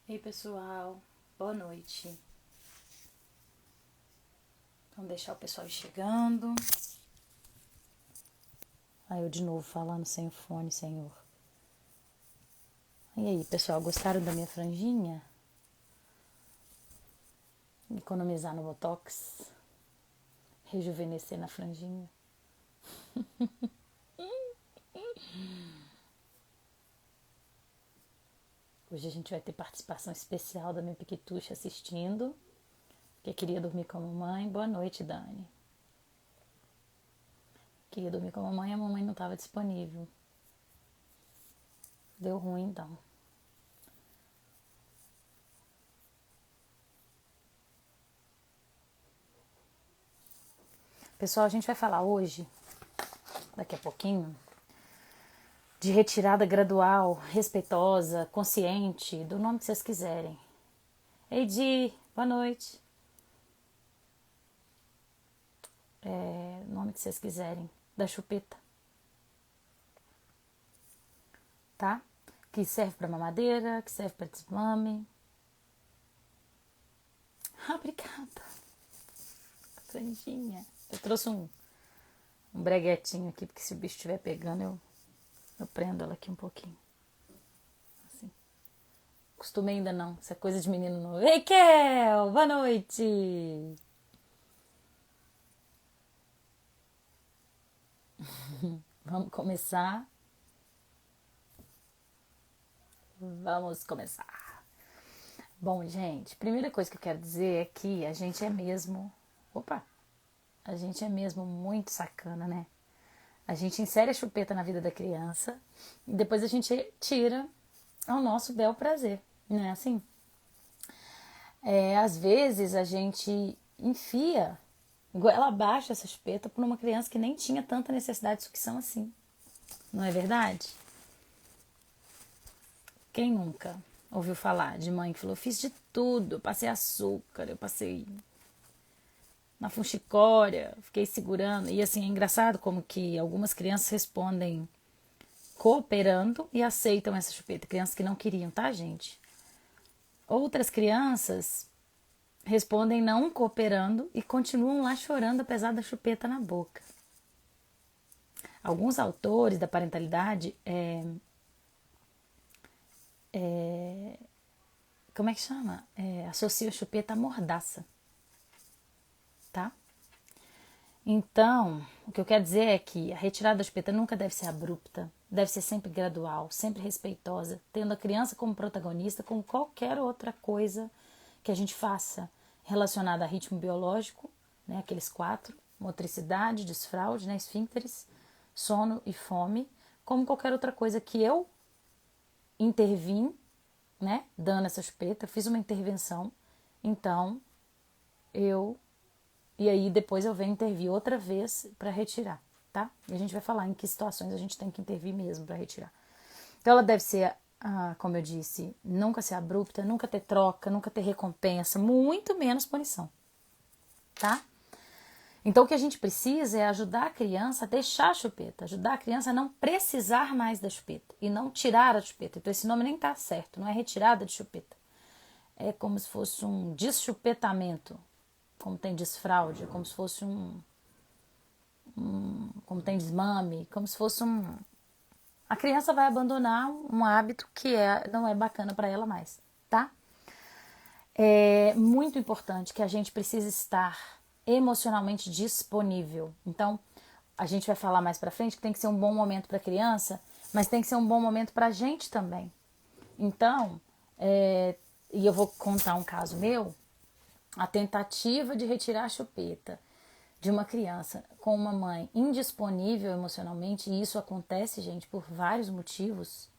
Ei pessoal, boa noite. Vamos deixar o pessoal ir chegando. Aí eu de novo falando sem o fone, senhor. E aí pessoal, gostaram da minha franjinha? Economizar no botox? Rejuvenescer na franjinha? Hoje a gente vai ter participação especial da minha piquituxa assistindo, que queria dormir com a mamãe. Boa noite, Dani. Queria dormir com a mamãe não estava disponível. Deu ruim então. Pessoal, a gente vai falar hoje, daqui a pouquinho, de retirada gradual, respeitosa, consciente, do nome que vocês quiserem. Eidi, boa noite. Nome que vocês quiserem, da chupeta, tá? Que serve para mamadeira, que serve para desmame. Ah, obrigada. Franjinha. Eu trouxe um breguetinho aqui, porque se o bicho estiver pegando, eu prendo ela aqui um pouquinho. Assim. Costumei ainda não, isso é coisa de menino novo. Ei, Kel, boa noite. Vamos começar. Vamos começar. Bom, gente, primeira coisa que eu quero dizer é que a gente é mesmo... Opa! A gente é mesmo muito sacana, né? A gente insere a chupeta na vida da criança e depois a gente tira ao nosso bel prazer, não é assim? Às vezes a gente enfia goela abaixo essa chupeta por uma criança que nem tinha tanta necessidade de sucção assim. Não é verdade? Quem nunca ouviu falar de mãe que falou, fiz de tudo, eu passei açúcar, eu passei na fuxicória, fiquei segurando. E assim, é engraçado como que algumas crianças respondem cooperando e aceitam essa chupeta. Crianças que não queriam, tá, gente? Outras crianças respondem não cooperando e continuam lá chorando apesar da chupeta na boca. Alguns autores da parentalidade como é que chama? Associam a chupeta à mordaça, tá? Então, o que eu quero dizer é que a retirada da chupeta nunca deve ser abrupta, deve ser sempre gradual, sempre respeitosa, tendo a criança como protagonista, como qualquer outra coisa que a gente faça relacionada a ritmo biológico, né, aqueles 4, motricidade, desfraude, né, esfíncteres, sono e fome, como qualquer outra coisa que eu intervim, né, dando essa chupeta, fiz uma intervenção, então e aí depois eu venho intervir outra vez para retirar, tá? E a gente vai falar em que situações a gente tem que intervir mesmo para retirar. Então ela deve ser, como eu disse, nunca ser abrupta, nunca ter troca, nunca ter recompensa, muito menos punição, tá? Então o que a gente precisa é ajudar a criança a deixar a chupeta, ajudar a criança a não precisar mais da chupeta e não tirar a chupeta. Então esse nome nem tá certo, não é retirada de chupeta. É como se fosse um deschupetamento, como tem desfraude, como se fosse como tem desmame, como se fosse a criança vai abandonar um hábito que não é bacana para ela mais, tá? É muito importante que a gente precise estar emocionalmente disponível. Então, a gente vai falar mais para frente que tem que ser um bom momento para a criança, mas tem que ser um bom momento para a gente também. Então, e eu vou contar um caso meu, a tentativa de retirar a chupeta de uma criança com uma mãe indisponível emocionalmente, e isso acontece, gente, por vários motivos,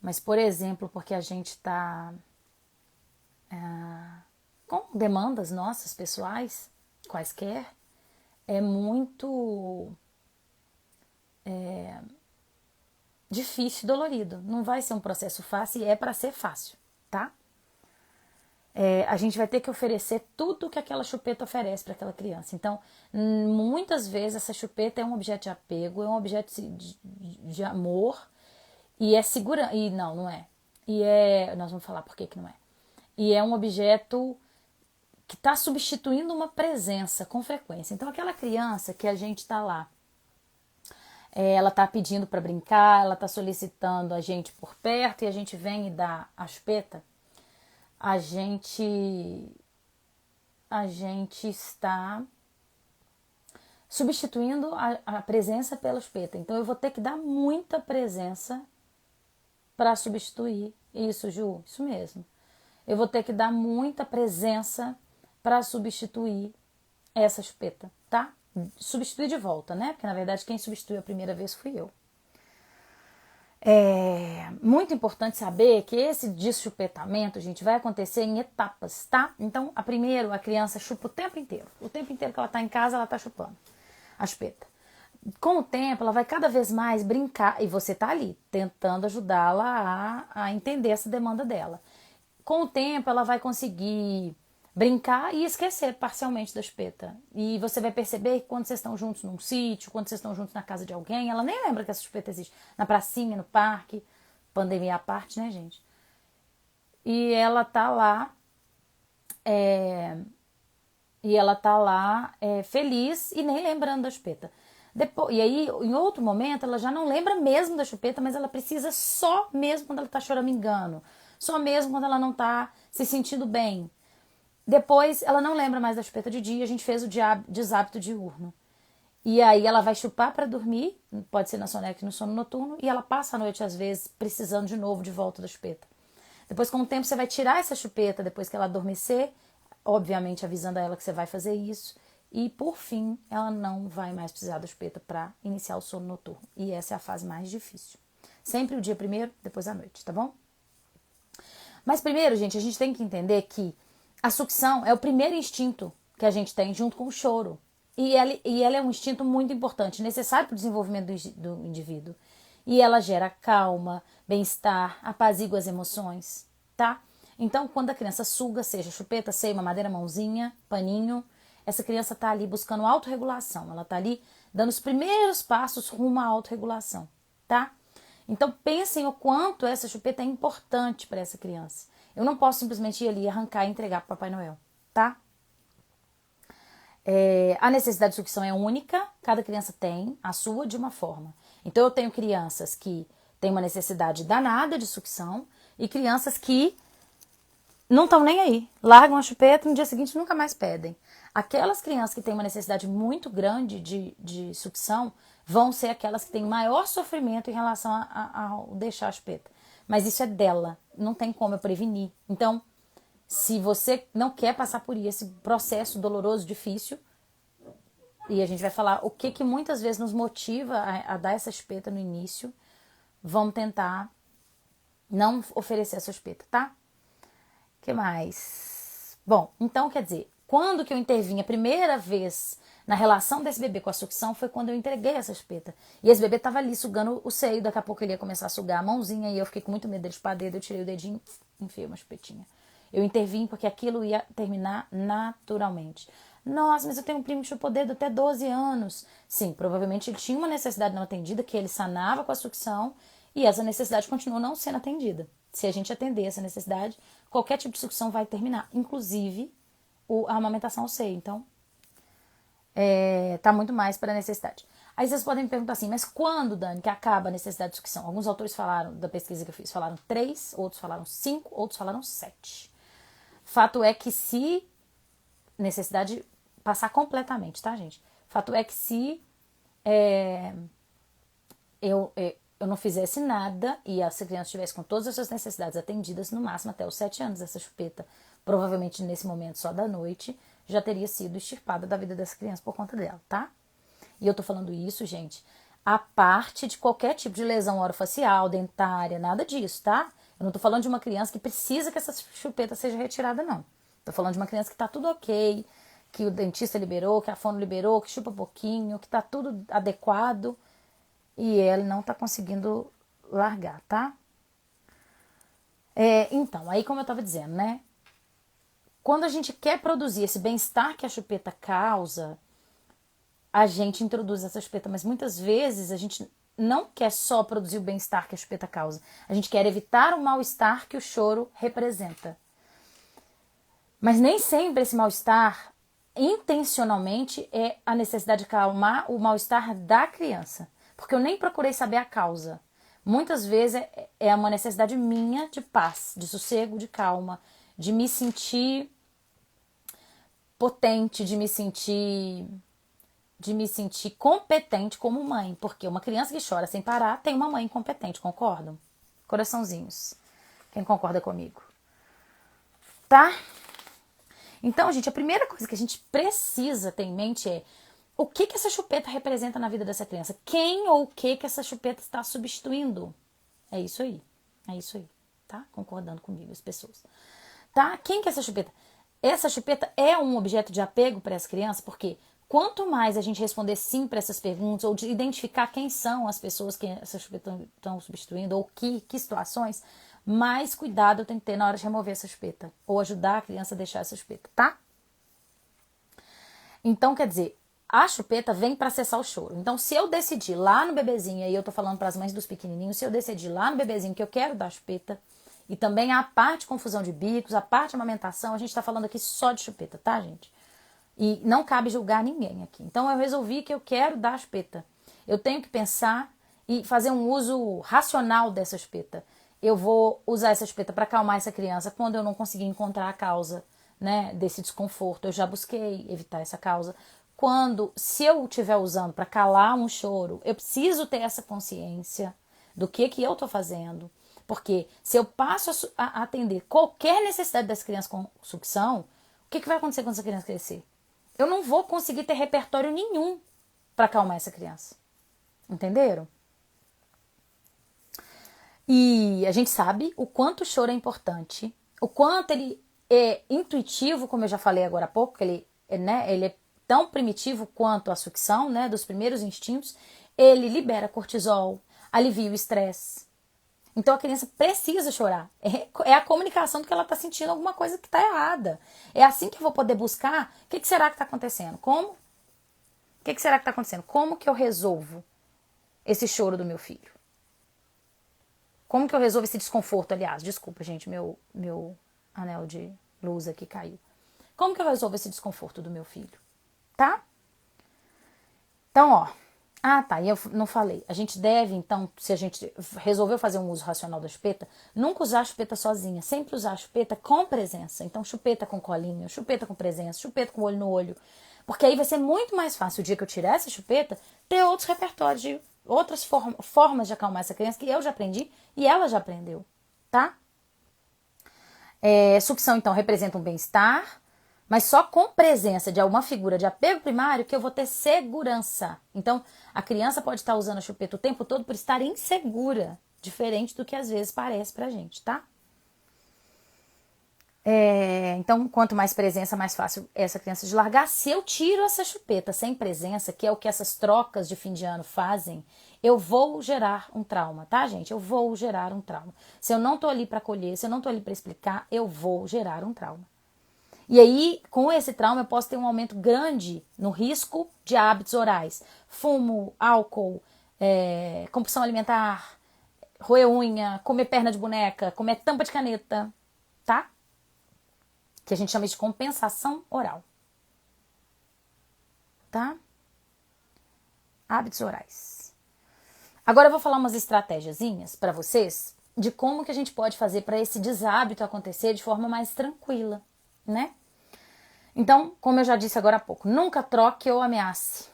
mas, por exemplo, porque a gente está com demandas nossas pessoais, quaisquer, é muito difícil e dolorido. Não vai ser um processo fácil e é para ser fácil, tá? A gente vai ter que oferecer tudo que aquela chupeta oferece para aquela criança. Então, muitas vezes essa chupeta é um objeto de apego, é um objeto de amor e é segura. E não é. Nós vamos falar por que não é. E é um objeto que está substituindo uma presença com frequência. Então, aquela criança que a gente está lá, ela está pedindo para brincar, ela está solicitando a gente por perto e a gente vem e dá a chupeta, a gente está substituindo a presença pela chupeta. Então, eu vou ter que dar muita presença para substituir isso, Ju, isso mesmo. Eu vou ter que dar muita presença para substituir essa chupeta, tá? Substituir de volta, né? Porque, na verdade, quem substituiu a primeira vez fui eu. É muito importante saber que esse deschupetamento, gente, vai acontecer em etapas, tá? Então, primeiro, a criança chupa o tempo inteiro. O tempo inteiro que ela tá em casa, ela tá chupando a chupeta. Com o tempo, ela vai cada vez mais brincar e você tá ali, tentando ajudá-la a entender essa demanda dela. Com o tempo, ela vai conseguir brincar e esquecer parcialmente da chupeta. E você vai perceber que quando vocês estão juntos num sítio, quando vocês estão juntos na casa de alguém, ela nem lembra que essa chupeta existe. Na pracinha, no parque, pandemia à parte, né, gente? E ela tá lá, feliz e nem lembrando da chupeta. Depois, e aí, em outro momento, ela já não lembra mesmo da chupeta, mas ela precisa só mesmo quando ela tá choramingando. Só mesmo quando ela não tá se sentindo bem. Depois, ela não lembra mais da chupeta de dia, a gente fez o deshábito diurno. E aí ela vai chupar para dormir, pode ser na soneca e no sono noturno, e ela passa a noite, às vezes, precisando de novo de volta da chupeta. Depois, com o tempo, você vai tirar essa chupeta depois que ela adormecer, obviamente avisando a ela que você vai fazer isso. E, por fim, ela não vai mais precisar da chupeta para iniciar o sono noturno. E essa é a fase mais difícil. Sempre o dia primeiro, depois a noite, tá bom? Mas primeiro, gente, a gente tem que entender que a sucção é o primeiro instinto que a gente tem junto com o choro. E ela é um instinto muito importante, necessário para o desenvolvimento do indivíduo. E ela gera calma, bem-estar, apazigua as emoções, tá? Então, quando a criança suga, seja chupeta, seia, mamadeira, mãozinha, paninho, essa criança está ali buscando autorregulação. Ela está ali dando os primeiros passos rumo à autorregulação, tá? Então, pensem o quanto essa chupeta é importante para essa criança. Eu não posso simplesmente ir ali, arrancar e entregar para o Papai Noel, tá? A necessidade de sucção é única, cada criança tem a sua de uma forma. Então, eu tenho crianças que têm uma necessidade danada de sucção e crianças que não estão nem aí, largam a chupeta e no dia seguinte nunca mais pedem. Aquelas crianças que têm uma necessidade muito grande de sucção vão ser aquelas que têm maior sofrimento em relação ao deixar a chupeta. Mas isso é dela, não tem como eu prevenir. Então, se você não quer passar por esse processo doloroso, difícil, e a gente vai falar o que muitas vezes nos motiva a dar essa chupeta no início, vamos tentar não oferecer essa chupeta, tá? O que mais? Bom, então quer dizer, quando que eu intervim a primeira vez na relação desse bebê com a sucção foi quando eu entreguei essa chupeta. E esse bebê tava ali sugando o seio, daqui a pouco ele ia começar a sugar a mãozinha e eu fiquei com muito medo dele chupar dedo, eu tirei o dedinho, enfiei uma chupetinha. Eu intervim porque aquilo ia terminar naturalmente. Nossa, mas eu tenho um primo que chupou dedo até 12 anos. Sim, provavelmente ele tinha uma necessidade não atendida que ele sanava com a sucção e essa necessidade continuou não sendo atendida. Se a gente atender essa necessidade, qualquer tipo de sucção vai terminar, inclusive a amamentação ao seio. Então, tá muito mais para a necessidade. Aí vocês podem me perguntar assim, mas quando, Dani, que acaba a necessidade de sucção? Alguns autores falaram, da pesquisa que eu fiz, falaram 3, outros falaram 5, outros falaram 7. Fato é que se necessidade passar completamente, tá, gente? Fato é que se eu não fizesse nada e essa criança estivesse com todas as suas necessidades atendidas, no máximo até os 7 anos, essa chupeta, provavelmente nesse momento só da noite, já teria sido extirpada da vida dessa criança por conta dela, tá? E eu tô falando isso, gente, a parte de qualquer tipo de lesão orofacial, dentária, nada disso, tá? Eu não tô falando de uma criança que precisa que essa chupeta seja retirada, não. Tô falando de uma criança que tá tudo ok, que o dentista liberou, que a fono liberou, que chupa pouquinho, que tá tudo adequado e ele não tá conseguindo largar, tá? Então, aí como eu tava dizendo, né? Quando a gente quer produzir esse bem-estar que a chupeta causa, a gente introduz essa chupeta, mas muitas vezes a gente não quer só produzir o bem-estar que a chupeta causa. A gente quer evitar o mal-estar que o choro representa. Mas nem sempre esse mal-estar, intencionalmente, é a necessidade de acalmar o mal-estar da criança. Porque eu nem procurei saber a causa. Muitas vezes é uma necessidade minha de paz, de sossego, de calma, de me sentir potente, de me sentir competente como mãe. Porque uma criança que chora sem parar tem uma mãe incompetente, concordam? Coraçãozinhos. Quem concorda comigo? Tá? Então, gente, a primeira coisa que a gente precisa ter em mente é o que essa chupeta representa na vida dessa criança? Quem ou o que essa chupeta está substituindo? É isso aí. É isso aí. Tá? Concordando comigo, as pessoas. Tá? Quem que é essa chupeta? Essa chupeta é um objeto de apego para as crianças, porque quanto mais a gente responder sim para essas perguntas, ou de identificar quem são as pessoas que essa chupeta estão substituindo, ou que situações, mais cuidado eu tenho que ter na hora de remover essa chupeta, ou ajudar a criança a deixar essa chupeta, tá? Então, quer dizer, a chupeta vem para cessar o choro. Então, se eu decidir lá no bebezinho, aí eu tô falando para as mães dos pequenininhos, se eu decidir lá no bebezinho que eu quero dar chupeta, e também a parte de confusão de bicos, a parte de amamentação, a gente tá falando aqui só de chupeta, tá, gente? E não cabe julgar ninguém aqui. Então, eu resolvi que eu quero dar chupeta. Eu tenho que pensar e fazer um uso racional dessa chupeta. Eu vou usar essa chupeta para acalmar essa criança quando eu não conseguir encontrar a causa, né, desse desconforto. Eu já busquei evitar essa causa. Se eu estiver usando para calar um choro, eu preciso ter essa consciência do que eu estou fazendo. Porque se eu passo a atender qualquer necessidade dessa criança com sucção, o que vai acontecer quando essa criança crescer? Eu não vou conseguir ter repertório nenhum para acalmar essa criança. Entenderam? E a gente sabe o quanto o choro é importante, o quanto ele é intuitivo, como eu já falei agora há pouco, ele é tão primitivo quanto a sucção, né, dos primeiros instintos. Ele libera cortisol, alivia o estresse. Então a criança precisa chorar. É a comunicação de que ela está sentindo alguma coisa que está errada. É assim que eu vou poder buscar o que será que está acontecendo. Como? O que será que está acontecendo? Como que eu resolvo esse choro do meu filho? Como que eu resolvo esse desconforto, aliás? Desculpa, gente, meu anel de luz aqui caiu. Como que eu resolvo esse desconforto do meu filho? Tá? Então, ó. Ah, tá, e eu não falei. A gente deve, então, se a gente resolveu fazer um uso racional da chupeta, nunca usar a chupeta sozinha. Sempre usar a chupeta com presença. Então, chupeta com colinho, chupeta com presença, chupeta com olho no olho. Porque aí vai ser muito mais fácil, o dia que eu tirar essa chupeta, ter outros repertórios de outras formas de acalmar essa criança que eu já aprendi e ela já aprendeu, tá? Sucção, então, representa um bem-estar, mas só com presença de alguma figura de apego primário que eu vou ter segurança. Então, a criança pode estar usando a chupeta o tempo todo por estar insegura, diferente do que às vezes parece pra gente, tá? Então, quanto mais presença, mais fácil essa criança de largar. Se eu tiro essa chupeta sem presença, que é o que essas trocas de fim de ano fazem, eu vou gerar um trauma, tá, gente? Eu vou gerar um trauma. Se eu não tô ali para acolher, se eu não tô ali para explicar, eu vou gerar um trauma. E aí, com esse trauma, eu posso ter um aumento grande no risco de hábitos orais. Fumo, álcool, compulsão alimentar, roer unha, comer perna de boneca, comer tampa de caneta, tá? Que a gente chama de compensação oral. Tá? Hábitos orais. Agora eu vou falar umas estratégiazinhas para vocês de como que a gente pode fazer para esse deshábito acontecer de forma mais tranquila, né? Então, como eu já disse agora há pouco, nunca troque ou ameace.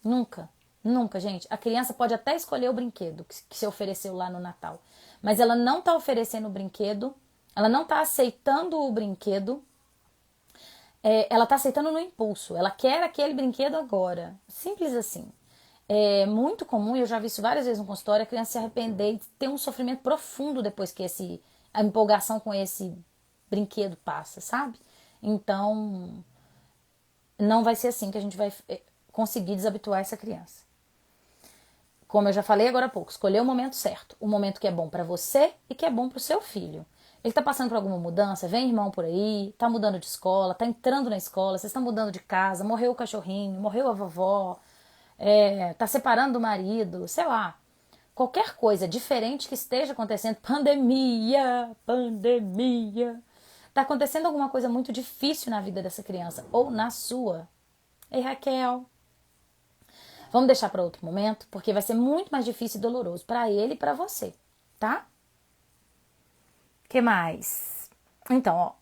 Nunca. Nunca, gente. A criança pode até escolher o brinquedo que se ofereceu lá no Natal, mas ela não tá oferecendo o brinquedo, ela não tá aceitando o brinquedo, ela tá aceitando no impulso. Ela quer aquele brinquedo agora. Simples assim. É muito comum, eu já vi isso várias vezes no consultório, a criança se arrepender e ter um sofrimento profundo depois que a empolgação com esse brinquedo passa, sabe? Então, não vai ser assim que a gente vai conseguir desabituar essa criança. Como eu já falei agora há pouco, escolher o momento certo. O momento que é bom para você e que é bom para o seu filho. Ele tá passando por alguma mudança, vem irmão por aí, tá mudando de escola, tá entrando na escola, vocês estão mudando de casa, morreu o cachorrinho, morreu a vovó, tá separando do marido, sei lá. Qualquer coisa diferente que esteja acontecendo, pandemia, tá acontecendo alguma coisa muito difícil na vida dessa criança ou na sua. Ei, Raquel, vamos deixar para outro momento, porque vai ser muito mais difícil e doloroso para ele e para você, tá? Que mais? Então,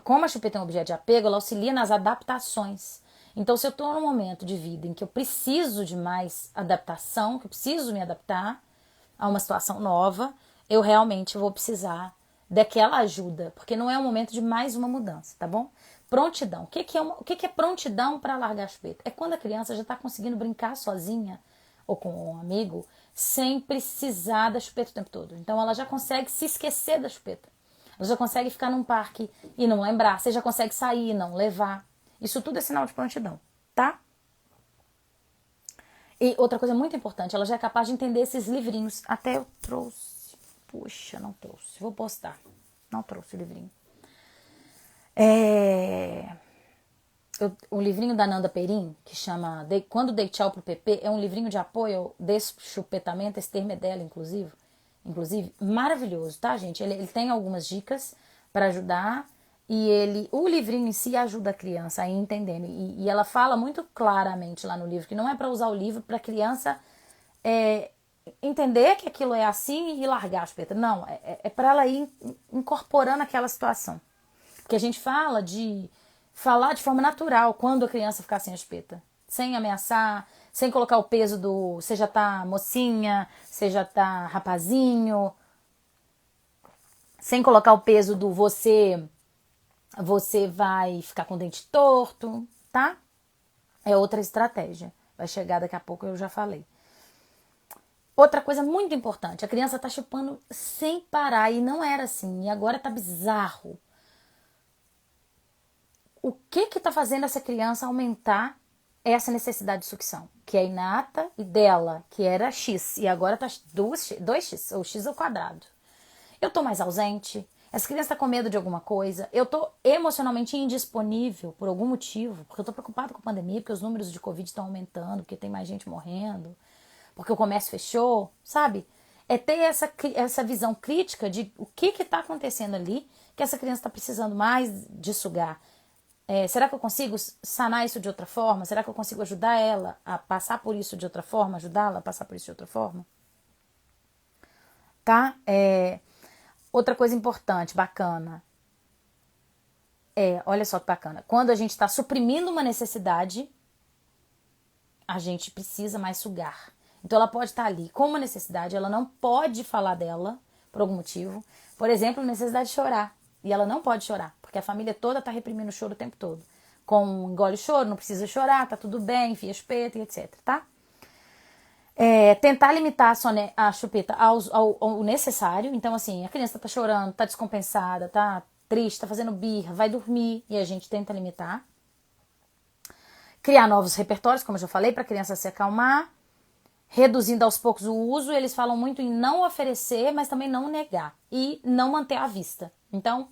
como a chupeta é um objeto de apego, ela auxilia nas adaptações. Então, se eu estou num momento de vida em que eu preciso de mais adaptação, que eu preciso me adaptar a uma situação nova, eu realmente vou precisar daquela ajuda, porque não é o momento de mais uma mudança, tá bom? Prontidão. O que é prontidão para largar a chupeta? É quando a criança já está conseguindo brincar sozinha ou com um amigo sem precisar da chupeta o tempo todo. Então, ela já consegue se esquecer da chupeta. Ela já consegue ficar num parque e não lembrar. Você já consegue sair e não levar. Isso tudo é sinal de prontidão, tá? E outra coisa muito importante, ela já é capaz de entender esses livrinhos. Até eu trouxe. Puxa, não trouxe. Vou postar. Não trouxe o livrinho. Um livrinho da Nanda Perim, que chama Quando Dei Tchau pro PP, é um livrinho de apoio ao deschupetamento, esse termo é dela, inclusive, maravilhoso, tá, gente? Ele tem algumas dicas para ajudar e o livrinho em si ajuda a criança a ir entendendo. E ela fala muito claramente lá no livro que não é para usar o livro para a criança entender que aquilo é assim e largar a chupeta. Não, é para ela ir incorporando aquela situação. Porque a gente falar de forma natural quando a criança ficar sem a chupeta. Sem ameaçar, sem colocar o peso do você já tá mocinha, você já tá rapazinho, sem colocar o peso do você vai ficar com o dente torto, tá? É outra estratégia. Vai chegar daqui a pouco, eu já falei. Outra coisa muito importante, a criança tá chupando sem parar e não era assim, e agora tá bizarro. O que tá fazendo essa criança aumentar essa necessidade de sucção? Que é inata e dela, que era X, e agora tá 2X, ou X ao quadrado. Eu tô mais ausente, essa criança tá com medo de alguma coisa, eu tô emocionalmente indisponível por algum motivo, porque eu tô preocupada com a pandemia, porque os números de Covid estão aumentando, porque tem mais gente morrendo, porque o comércio fechou, sabe? É ter essa visão crítica de o que tá acontecendo ali, que essa criança tá precisando mais de sugar. Será que eu consigo sanar isso de outra forma? Será que eu consigo ajudar ela a passar por isso de outra forma? Ajudá-la a passar por isso de outra forma? Tá? Outra coisa importante, bacana. Olha só que bacana. Quando a gente está suprimindo uma necessidade, a gente precisa mais sugar. Então ela pode estar ali com uma necessidade, ela não pode falar dela por algum motivo. Por exemplo, necessidade de chorar. E ela não pode chorar, porque a família toda tá reprimindo o choro o tempo todo. Engole o choro, não precisa chorar, tá tudo bem, enfia espeta e etc, tá? Tentar limitar a chupeta ao necessário. Então, assim, a criança tá chorando, tá descompensada, tá triste, tá fazendo birra, vai dormir e a gente tenta limitar. Criar novos repertórios, como eu já falei, para a criança se acalmar. Reduzindo aos poucos o uso, eles falam muito em não oferecer, mas também não negar. E não manter à vista. Então,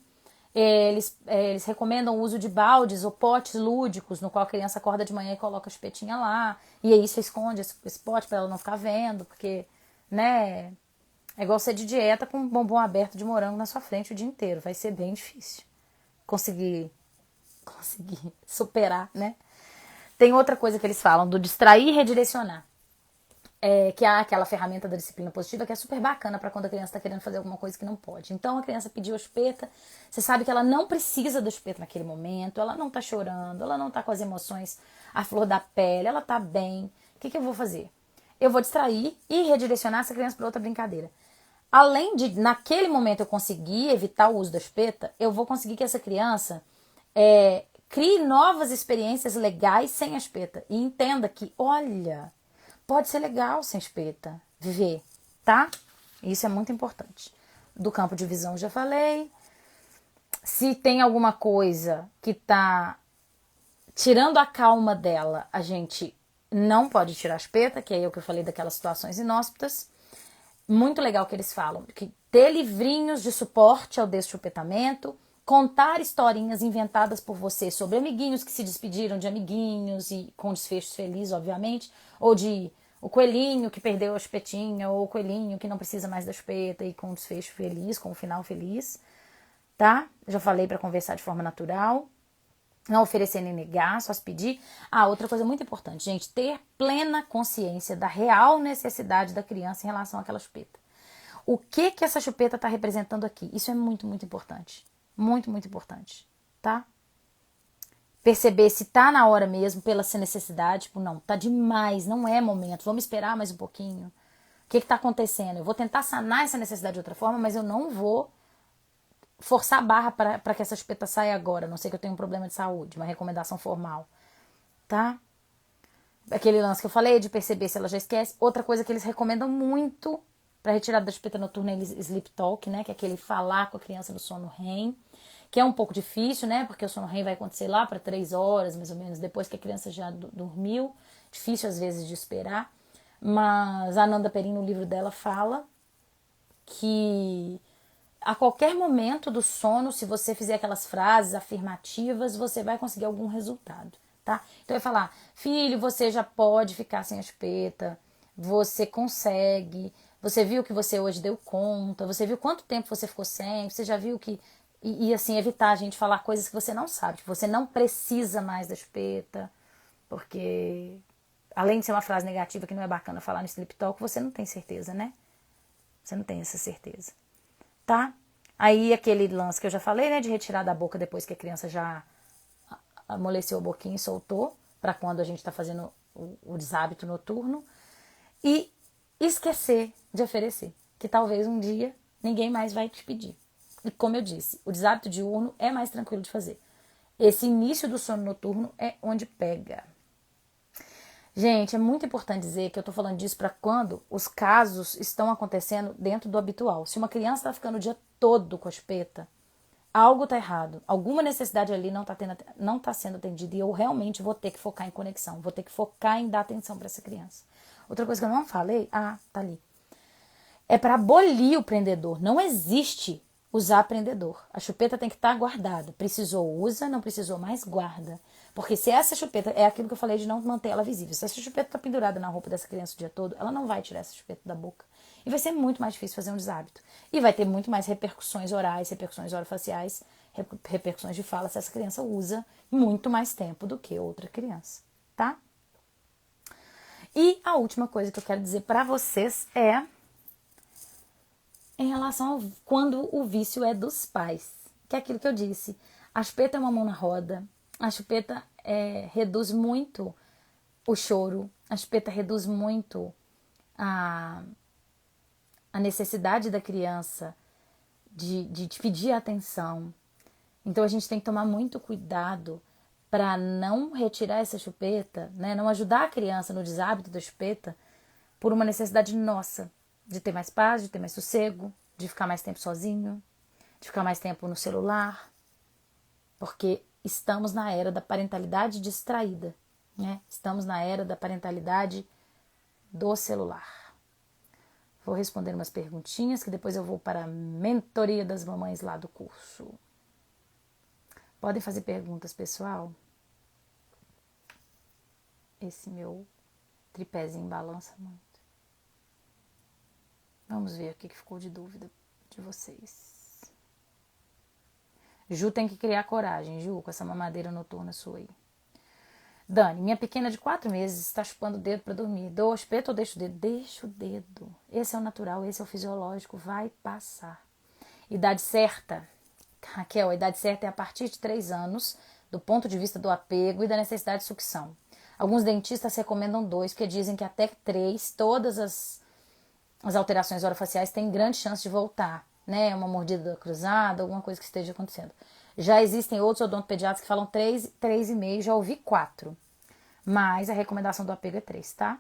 eles recomendam o uso de baldes ou potes lúdicos, no qual a criança acorda de manhã e coloca a chupetinha lá. E aí você esconde esse pote para ela não ficar vendo, porque, né, é igual ser de dieta com um bombom aberto de morango na sua frente o dia inteiro. Vai ser bem difícil conseguir superar, né? Tem outra coisa que eles falam, do distrair e redirecionar. Que é aquela ferramenta da disciplina positiva que é super bacana para quando a criança está querendo fazer alguma coisa que não pode. Então a criança pediu a chupeta, você sabe que ela não precisa da chupeta naquele momento, ela não tá chorando, ela não tá com as emoções à flor da pele, ela tá bem. O que eu vou fazer? Eu vou distrair e redirecionar essa criança para outra brincadeira. Além de, naquele momento, eu conseguir evitar o uso da chupeta, eu vou conseguir que essa criança crie novas experiências legais sem a chupeta. E entenda que, olha, pode ser legal sem chupeta, viver, tá? Isso é muito importante. Do campo de visão já falei. Se tem alguma coisa que tá tirando a calma dela, a gente não pode tirar a chupeta, que é o que eu falei daquelas situações inóspitas. Muito legal que eles falam, que ter livrinhos de suporte ao deschupetamento contar historinhas inventadas por você sobre amiguinhos que se despediram de amiguinhos e com desfechos felizes, obviamente, ou de o coelhinho que perdeu a chupetinha, ou o coelhinho que não precisa mais da chupeta e com desfecho feliz, com um final feliz, tá? Já falei para conversar de forma natural, não oferecer nem negar, só se pedir. Outra coisa muito importante, gente, ter plena consciência da real necessidade da criança em relação àquela chupeta. O que essa chupeta está representando aqui? Isso é muito, muito importante. Muito, muito importante, tá? Perceber se tá na hora mesmo, pela essa necessidade, tipo, não, tá demais, não é momento, vamos esperar mais um pouquinho. O que tá acontecendo? Eu vou tentar sanar essa necessidade de outra forma, mas eu não vou forçar a barra para que essa chupeta saia agora, a não ser que eu tenha um problema de saúde, uma recomendação formal, tá? Aquele lance que eu falei de perceber se ela já esquece. Outra coisa que eles recomendam muito para retirada da chupeta noturna é sleep talk, né? Que é aquele falar com a criança no sono REM, que é um pouco difícil, né? Porque o sono REM vai acontecer lá para 3 horas, mais ou menos, depois que a criança já dormiu. Difícil às vezes de esperar. Mas a Ananda Perin, no livro dela, fala que a qualquer momento do sono, se você fizer aquelas frases afirmativas, você vai conseguir algum resultado, tá? Então vai falar, filho, você já pode ficar sem a chupeta, você consegue, você viu que você hoje deu conta, você viu quanto tempo você ficou sem, você já viu que... E assim, evitar a gente falar coisas que você não sabe, que você não precisa mais da chupeta, porque além de ser uma frase negativa que não é bacana falar no sleep talk, você não tem certeza, né? Você não tem essa certeza. Tá? Aí aquele lance que eu já falei, né, de retirar da boca depois que a criança já amoleceu a boquinha e soltou, para quando a gente tá fazendo o deshábito noturno, e esquecer de oferecer, que talvez um dia ninguém mais vai te pedir. E como eu disse, o deshábito diurno é mais tranquilo de fazer. Esse início do sono noturno é onde pega. Gente, é muito importante dizer que eu tô falando disso para quando os casos estão acontecendo dentro do habitual. Se uma criança tá ficando o dia todo com a chupeta, algo tá errado. Alguma necessidade ali não tá sendo atendida e eu realmente vou ter que focar em conexão. Vou ter que focar em dar atenção para essa criança. Outra coisa que eu não falei, tá ali. É para abolir o prendedor. Não existe usar prendedor. A chupeta tem que estar guardada. Precisou, usa, não precisou mais, guarda. Porque se essa chupeta, é aquilo que eu falei de não manter ela visível. Se essa chupeta tá pendurada na roupa dessa criança o dia todo, ela não vai tirar essa chupeta da boca. E vai ser muito mais difícil fazer um deshábito. E vai ter muito mais repercussões orais, repercussões orofaciais, repercussões de fala se essa criança usa muito mais tempo do que outra criança, tá? E a última coisa que eu quero dizer para vocês é em relação a quando o vício é dos pais. Que é aquilo que eu disse. A chupeta é uma mão na roda. A chupeta reduz muito o choro. A chupeta reduz muito a necessidade da criança de te pedir atenção. Então a gente tem que tomar muito cuidado para não retirar essa chupeta, né? Não ajudar a criança no deshábito da chupeta por uma necessidade nossa de ter mais paz, de ter mais sossego, de ficar mais tempo sozinho, de ficar mais tempo no celular, porque estamos na era da parentalidade distraída, né? Estamos na era da parentalidade do celular. Vou responder umas perguntinhas que depois eu vou para a mentoria das mamães lá do curso. Podem fazer perguntas, pessoal? Esse meu tripézinho balança muito. Vamos ver o que ficou de dúvida de vocês. Ju tem que criar coragem, Ju, com essa mamadeira noturna sua aí. Dani, minha pequena de 4 meses está chupando o dedo para dormir. Dou a chupeta ou deixo o dedo? Deixa o dedo. Esse é o natural, esse é o fisiológico, vai passar. Idade certa. Raquel, a idade certa é a partir de 3 anos, do ponto de vista do apego e da necessidade de sucção. Alguns dentistas recomendam 2, porque dizem que até 3, todas as alterações orofaciais têm grande chance de voltar, né? Uma mordida cruzada, alguma coisa que esteja acontecendo. Já existem outros odontopediatras que falam 3, 3,5, já ouvi 4. Mas a recomendação do apego é 3, tá?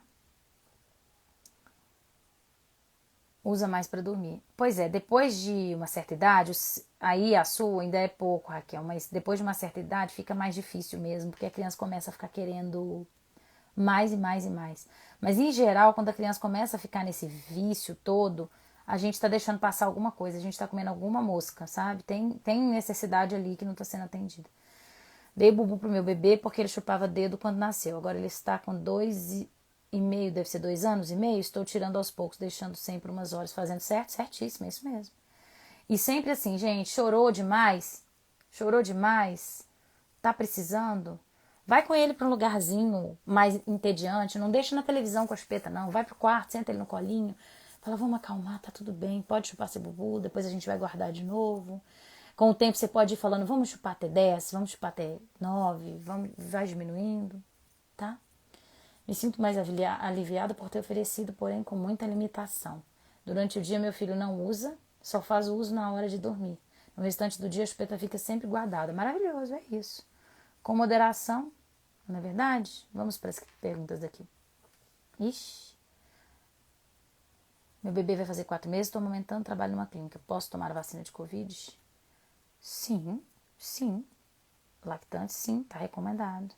Usa mais para dormir. Pois é, depois de uma certa idade, aí a sua ainda é pouco, Raquel, mas depois de uma certa idade fica mais difícil mesmo, porque a criança começa a ficar querendo mais e mais e mais. Mas em geral, quando a criança começa a ficar nesse vício todo, a gente tá deixando passar alguma coisa, a gente tá comendo alguma mosca, sabe? Tem necessidade ali que não tá sendo atendida. Dei bubu pro meu bebê porque ele chupava dedo quando nasceu. Agora ele está com 2 e meio, deve ser 2 anos e meio. Estou tirando aos poucos, deixando sempre umas horas, fazendo certo, certíssimo, é isso mesmo. E sempre assim, gente, chorou demais, tá precisando, vai com ele para um lugarzinho mais entediante, não deixa na televisão com a chupeta não, vai pro quarto, senta ele no colinho, fala, vamos acalmar, tá tudo bem, pode chupar seu bubu, depois a gente vai guardar de novo. Com o tempo você pode ir falando, vamos chupar até 10, vamos chupar até 9, vai diminuindo, tá? Me sinto mais aliviada por ter oferecido, porém com muita limitação. Durante o dia meu filho não usa, só faz o uso na hora de dormir. No restante do dia a chupeta fica sempre guardada. Maravilhoso, é isso. Com moderação, não é verdade? Vamos para as perguntas daqui. Ixi. Meu bebê vai fazer 4 meses, estou amamentando, trabalho numa clínica. Posso tomar a vacina de Covid? Sim, sim. Lactante, sim, tá recomendado.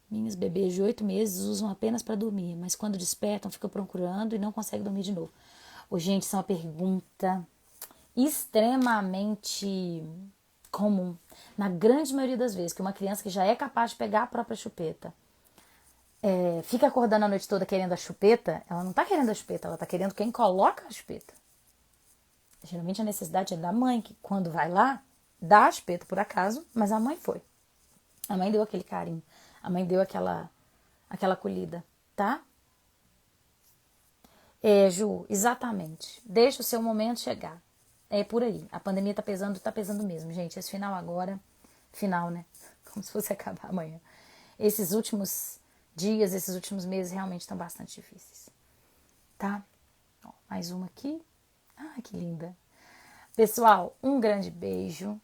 Minhas bebês de 8 meses usam apenas para dormir, mas quando despertam ficam procurando e não conseguem dormir de novo. Ô, gente, isso é uma pergunta extremamente comum. Na grande maioria das vezes, que uma criança que já é capaz de pegar a própria chupeta fica acordando a noite toda querendo a chupeta, ela não tá querendo a chupeta, ela tá querendo quem coloca a chupeta. Geralmente a necessidade é da mãe, que quando vai lá, dá a chupeta por acaso, mas a mãe foi. A mãe deu aquele carinho. A mãe deu aquela acolhida, tá? Ju, exatamente. Deixa o seu momento chegar. É por aí. A pandemia tá pesando mesmo, gente. Esse final agora, final, né? Como se fosse acabar amanhã. Esses últimos dias, esses últimos meses realmente estão bastante difíceis, tá? Ó, mais uma aqui. Ah, que linda. Pessoal, um grande beijo.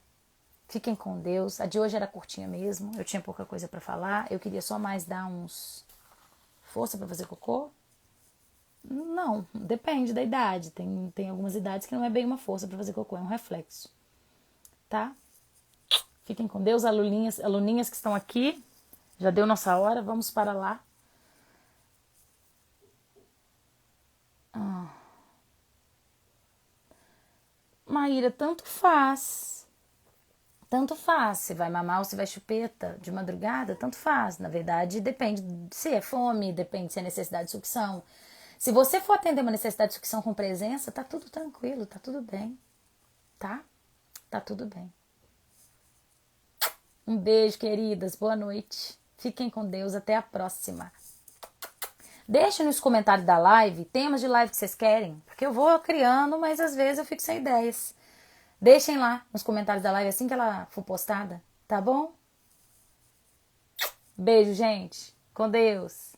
Fiquem com Deus. A de hoje era curtinha mesmo. Eu tinha pouca coisa pra falar. Eu queria só mais dar uns força pra fazer cocô. Não, depende da idade. Tem algumas idades que não é bem uma força pra fazer cocô, é um reflexo. Tá? Fiquem com Deus, aluninhas que estão aqui. Já deu nossa hora, vamos para lá. Maíra, tanto faz. Tanto faz. Se vai mamar ou se vai chupeta de madrugada, tanto faz. Na verdade, depende se é fome, depende se é necessidade de sucção. Se você for atender uma necessidade de sucção com presença, tá tudo tranquilo, tá tudo bem. Tá? Tá tudo bem. Um beijo, queridas. Boa noite. Fiquem com Deus. Até a próxima. Deixem nos comentários da live temas de live que vocês querem, porque eu vou criando, mas às vezes eu fico sem ideias. Deixem lá nos comentários da live assim que ela for postada, tá bom? Beijo, gente. Com Deus.